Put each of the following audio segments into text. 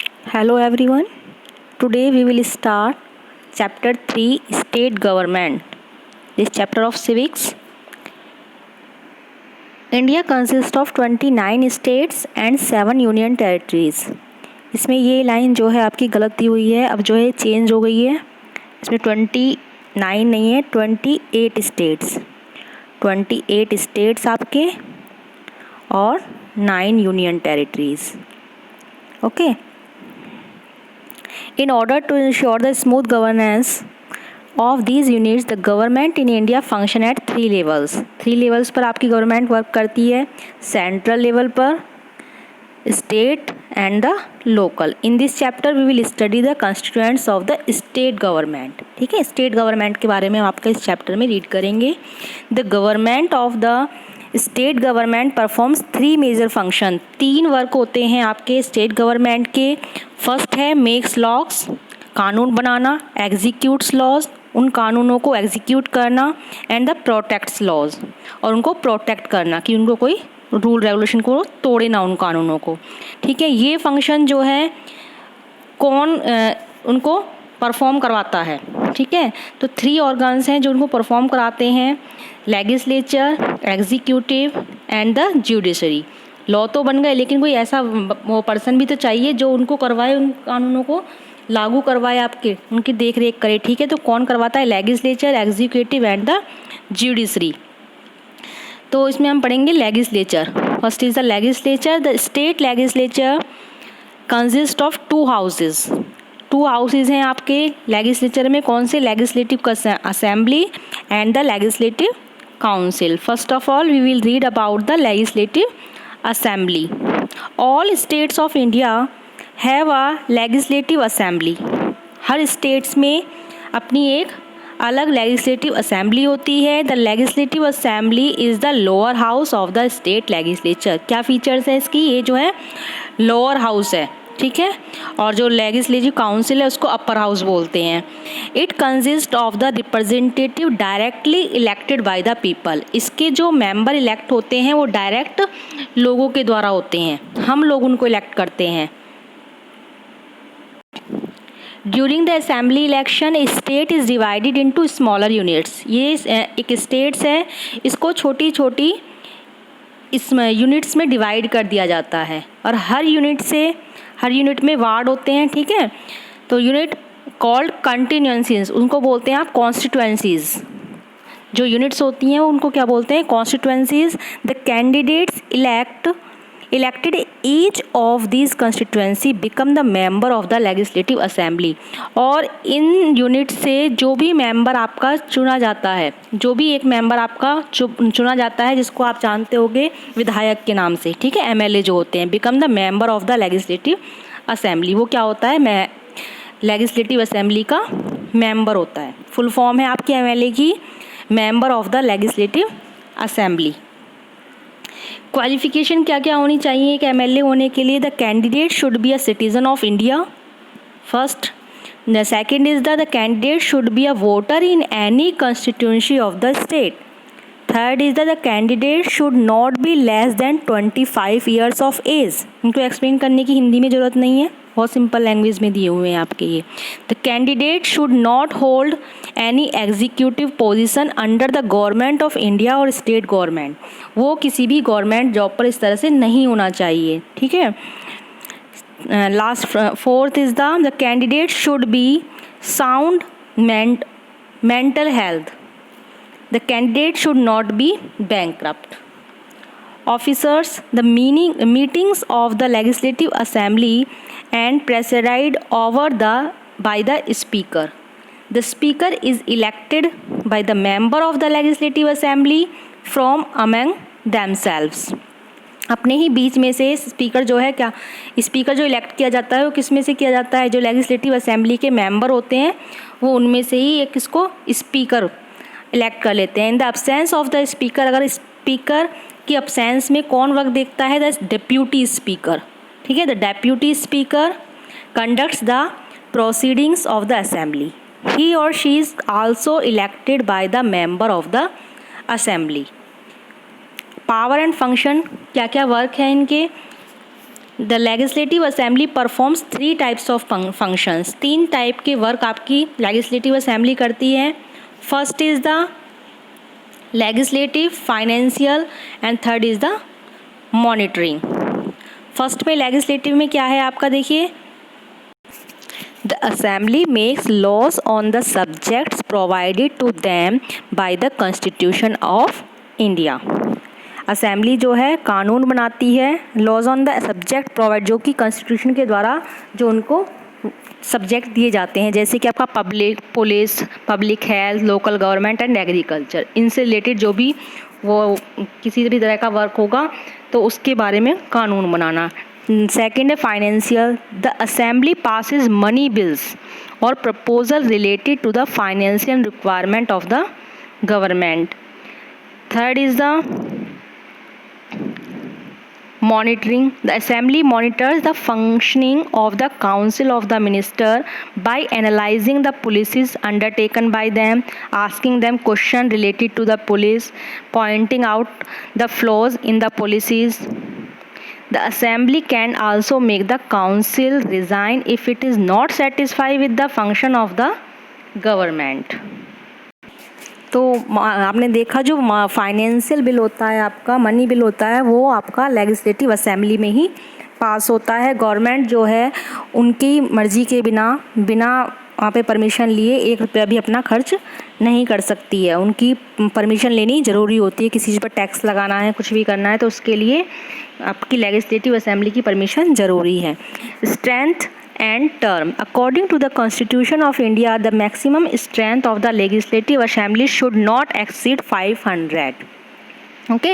Hello everyone. Today we will start chapter 3 State Government. This chapter of civics. India consists of 29 states and 7 union territories. इसमें ये line जो है आपकी गलत दी हुई है, अब जो है चेंज हो गई है. इसमें 29 नहीं है, 28 स्टेट्स. 28 स्टेट्स आपके और 9 union territories. Okay. In order to ensure the smooth governance of these units, the government in India function at 3 levels. 3 levels पर आपकी गवर्नमेंट वर्क करती है. सेंट्रल लेवल पर, state and the local. In this chapter we will study the constituents of the state government. ठीक है, state government के बारे में हम आपका इस चैप्टर में रीड करेंगे. The government of the state government performs 3 major function. 3 work होते हैं आपके स्टेट गवर्नमेंट के. फर्स्ट है मेक्स लॉज, कानून बनाना. एग्जीक्यूट्स लॉज, उन कानूनों को एग्जीक्यूट करना. एंड द प्रोटेक्ट्स लॉज, और उनको प्रोटेक्ट करना कि उनको कोई रूल रेगुलेशन को तोड़े ना, उन कानूनों को. ठीक है, ये फंक्शन जो है कौन उनको परफॉर्म करवाता है. ठीक है, तो 3 ऑर्गन्स हैं जो उनको परफॉर्म कराते हैं. Legislature, executive and the judiciary. Law तो बन गए, लेकिन कोई ऐसा वो पर्सन भी तो चाहिए जो उनको करवाए, उन कानूनों को लागू करवाए, आपके उनकी देख रेख करे. ठीक है, तो कौन करवाता है? Legislature, executive and the judiciary. तो इसमें हम पढ़ेंगे legislature. First is the legislature. The state legislature consist of 2 houses. 2 houses हैं आपके लेजिस्लेचर में. कौन से? Legislative assembly and the legislative council. First of all we will read about the legislative assembly. All states of India have a legislative assembly. हर states में अपनी एक अलग लेजिस्लेटिव असेंबली होती है. The legislative assembly is the lower house of the state legislature. क्या features हैं इसकी? ये जो है लोअर हाउस है. ठीक है, और जो लेजिस्लेटिव काउंसिल है उसको अपर हाउस बोलते हैं. It consist of the representative directly elected by the people. इसके जो मेंबर इलेक्ट होते हैं वो डायरेक्ट लोगों के द्वारा होते हैं. हम लोग उनको इलेक्ट करते हैं. During the assembly election state is divided into smaller units. ये एक स्टेट्स है, इसको छोटी छोटी इसमें यूनिट्स में डिवाइड कर दिया जाता है. और हर यूनिट में वार्ड होते हैं. ठीक है, तो यूनिट कॉल्ड कंटिन्यूएंसीज, उनको बोलते हैं आप कॉन्स्टिट्यूएंसीज. जो यूनिट्स होती हैं उनको क्या बोलते हैं? Constituencies. The candidates elected each of this constituency become the member of the legislative assembly. और इन यूनिट से जो भी मेंबर आपका चुना जाता है, जो भी एक मेंबर आपका चुना जाता है, जिसको आप जानते होंगे विधायक के नाम से. ठीक है, एमएलए जो होते हैं, become the member of the legislative assembly. वो क्या होता है? लेजिस्लेटिव असेंबली का मेंबर होता है. फुल फॉर्म है आपकी एमएलए की, member of the legislative assembly. Qualification क्या क्या होनी चाहिए एक एमएलए होने के लिए? The candidate should be a citizen of India first. The second is the candidate should be a voter in any constituency of the state. Third is the candidate should not be less than 25 years of age. इनको explain करने की हिंदी में ज़रूरत नहीं है, बहुत simple language में दिए हुए हैं आपके ये. The candidate should not hold any executive position under the government of India और स्टेट गवर्नमेंट. वो किसी भी गवर्नमेंट जॉब पर इस तरह से नहीं होना चाहिए. ठीक है, last fourth is the candidate should B sound mental health. The candidate should not B bankrupt. Officers, the meetings of the legislative assembly and presided over by the speaker. The speaker is elected by the member of the legislative assembly from among themselves. अपने ही बीच में से speaker जो है, क्या speaker जो elect किया जाता है वो किस में से किया जाता है? जो लेजिस्लेटिव असेंबली के मेंबर होते हैं वो उनमें से ही एक इसको स्पीकर इलेक्ट कर लेते हैं. In the absence of the speaker, अगर स्पीकर की अब्सेंस में कौन वर्क देखता है? The deputy speaker. ठीक है, the deputy speaker conducts the proceedings of the assembly. He और she is also elected by the member of the assembly. Power and function, क्या क्या वर्क है इनके? The legislative assembly performs 3 types of functions. 3 type के work आपकी legislative assembly करती है। First is the legislative, financial and third is the monitoring. First में legislative में क्या है आपका, देखिए, the assembly makes laws on the subjects provided to them by the constitution of India. Assembly जो है कानून बनाती है, laws on the subject provide, जो कि कॉन्स्टिट्यूशन के द्वारा जो उनको सब्जेक्ट दिए जाते हैं, जैसे कि आपका public police, public health, local government and agriculture, इनसे रिलेटेड जो भी वो किसी भी तरह का वर्क होगा तो उसके बारे में कानून बनाना। सेकेंड है financial, the assembly passes money bills और proposal related to the financial requirement of the government. Third is the monitoring. The assembly monitors the functioning of the council of the minister by analyzing the policies undertaken by them, asking them questions related to the police, pointing out the flaws in the policies. The assembly can also make the council resign if it is not satisfied with the function of the government. तो आपने देखा जो financial bill होता है आपका, money bill होता है, वो आपका लेजिस्लेटिव असेंबली में ही पास होता है। गवर्नमेंट जो है उनकी मर्ज़ी के बिना वहाँ पे परमिशन लिए 1 रुपया भी अपना खर्च नहीं कर सकती है। उनकी परमिशन लेनी ज़रूरी होती है। किसी चीज़ पर टैक्स लगाना है, कुछ भी करना है, तो उसके लिए आपकी लेजिस्लेटिव असेंबली की परमिशन ज़रूरी है। Strength and term. According to the Constitution of India, the maximum strength of the Legislative Assembly should not exceed 500. Okay,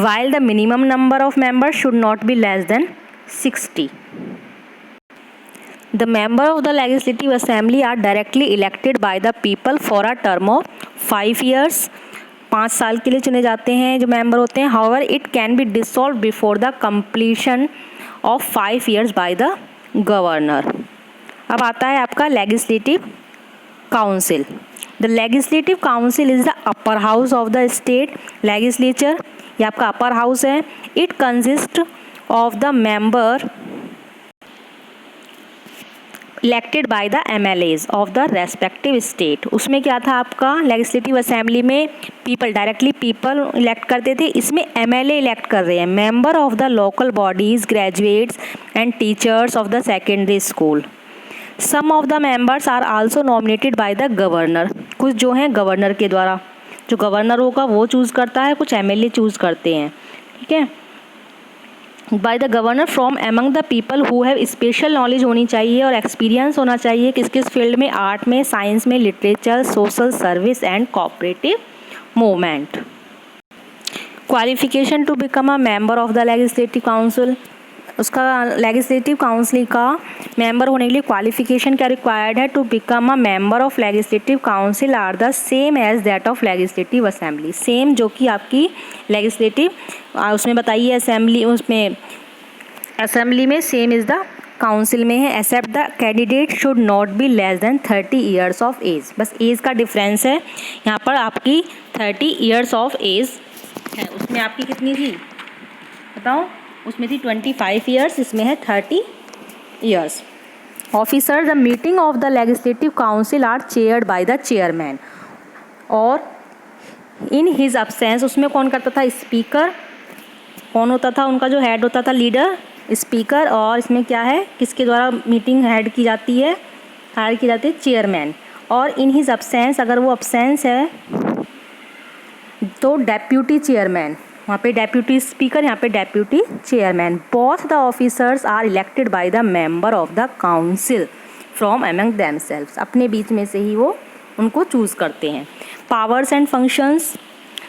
while the minimum number of members should not be less than 60. The members of the Legislative Assembly are directly elected by the people for a term of 5 years. 5 साल के लिए चुने जाते हैं जो member होते हैं। However, it can be dissolved before the completion of 5 years by the governor. अब आता है आपका legislative council. The legislative council is the upper house of the state legislature. ये आपका अपर हाउस है। It consist of the member elected by the MLAs of the respective state. उसमें क्या था आपका लेजिस्लेटिव असेंबली में पीपल, डायरेक्टली पीपल इलेक्ट करते थे, इसमें MLA इलेक्ट कर रहे हैं, member of the local bodies, graduates and teachers of the secondary school. Some of the members are also nominated by the governor. कुछ जो हैं गवर्नर के द्वारा, जो गवर्नर होगा वो चूज़ करता है, कुछ MLA चूज़ करते हैं, ठीक है, bye the governor from among the people who have special knowledge होनी चाहिए और एक्सपीरियंस होना चाहिए किस किस फील्ड में, आर्ट में, साइंस में, literature, social service and cooperative movement. Qualification to become a member of the legislative council. उसका लेजिस्लेटिव काउंसिल का मेंबर होने के लिए क्वालिफिकेशन क्या रिक्वायर्ड है? To become a member of legislative council are the same as that of legislative assembly. Same जो कि आपकी लेजिस्लेटिव उसमें बताइए असेंबली, उसमें असेंबली में सेम इज़ द काउंसिल में है। Except the candidate should not be less than 30 years of age. बस एज का डिफरेंस है, यहाँ पर आपकी 30 ईयर्स ऑफ एज है, उसमें आपकी कितनी थी बताओ? उसमें थी 25 ईयर्स, इसमें है 30 years. Officer the meeting of the legislative council are chaired by the chairman और इन हिज अब्सेंस, उसमें कौन करता था? स्पीकर। कौन होता था उनका जो हेड होता था? Leader, speaker. और इसमें क्या है, किसके द्वारा मीटिंग हेड की जाती है? हायर की जाती है चेयरमैन। और इन हिज अब्सेंस, अगर वो अब्सेंस है तो डेप्यूटी चेयरमैन, वहाँ पे डेप्यूटी स्पीकर, यहाँ पे deputy chairman. Both the officers are elected by the member of the council from among themselves. अपने बीच में से ही वो उनको चूज़ करते हैं। Powers and functions.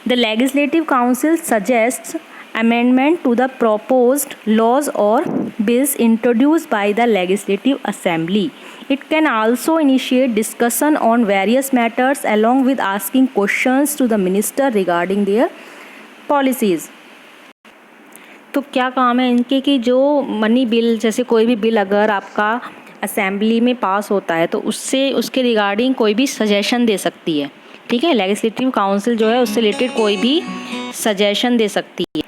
The legislative council suggests amendment to the proposed laws or bills introduced by the legislative assembly. It can also initiate discussion on various matters along with asking questions to the minister regarding their policies. तो क्या काम है इनके कि जो money bill, जैसे कोई भी बिल अगर आपका असेंबली में पास होता है तो उससे उसके रिगार्डिंग कोई भी सजेशन दे सकती है, ठीक है। लेजिस्लेटिव काउंसिल जो है उससे रिलेटेड कोई भी सजेशन दे सकती है।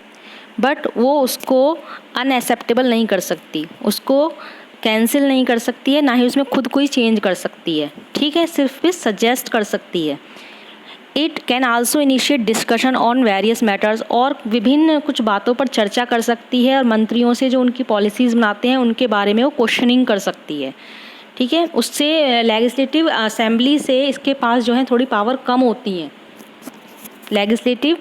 बट वो उसको अनएक्सेप्टेबल नहीं कर सकती, उसको कैंसिल नहीं कर सकती है, ना ही उसमें खुद कोई चेंज कर सकती है, ठीक है, सिर्फ भी सजेस्ट कर सकती है। It can also initiate discussion on various matters, और विभिन्न कुछ बातों पर चर्चा कर सकती है, और मंत्रियों से जो उनकी पॉलिसीज़ बनाते हैं उनके बारे में वो क्वेश्चनिंग कर सकती है, ठीक है। उससे लेजिस्लेटिव असेंबली से इसके पास जो है थोड़ी पावर कम होती हैं, लेजिस्लेटिव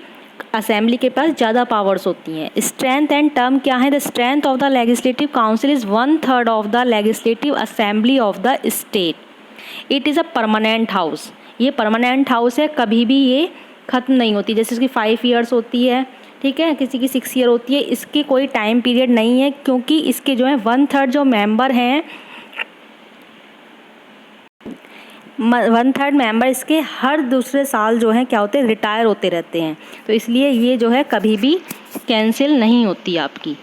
असेंबली के पास ज़्यादा पावर्स होती हैं। स्ट्रेंथ एंड टर्म क्या है? The strength of the legislative council is 1/3 of the legislative assembly of the state. It is a permanent house, ये परमानेंट हाउस है, कभी भी ये ख़त्म नहीं होती। जैसे इसकी 5 ईयर्स होती है, ठीक है, किसी की 6 ईयर होती है, इसकी कोई टाइम पीरियड नहीं है, क्योंकि इसके जो है 1/3 जो मेंबर हैं, 1/3 मेंबर इसके हर दूसरे साल जो है क्या होते हैं, रिटायर होते रहते हैं, तो इसलिए ये जो है कभी भी कैंसिल नहीं होती आपकी।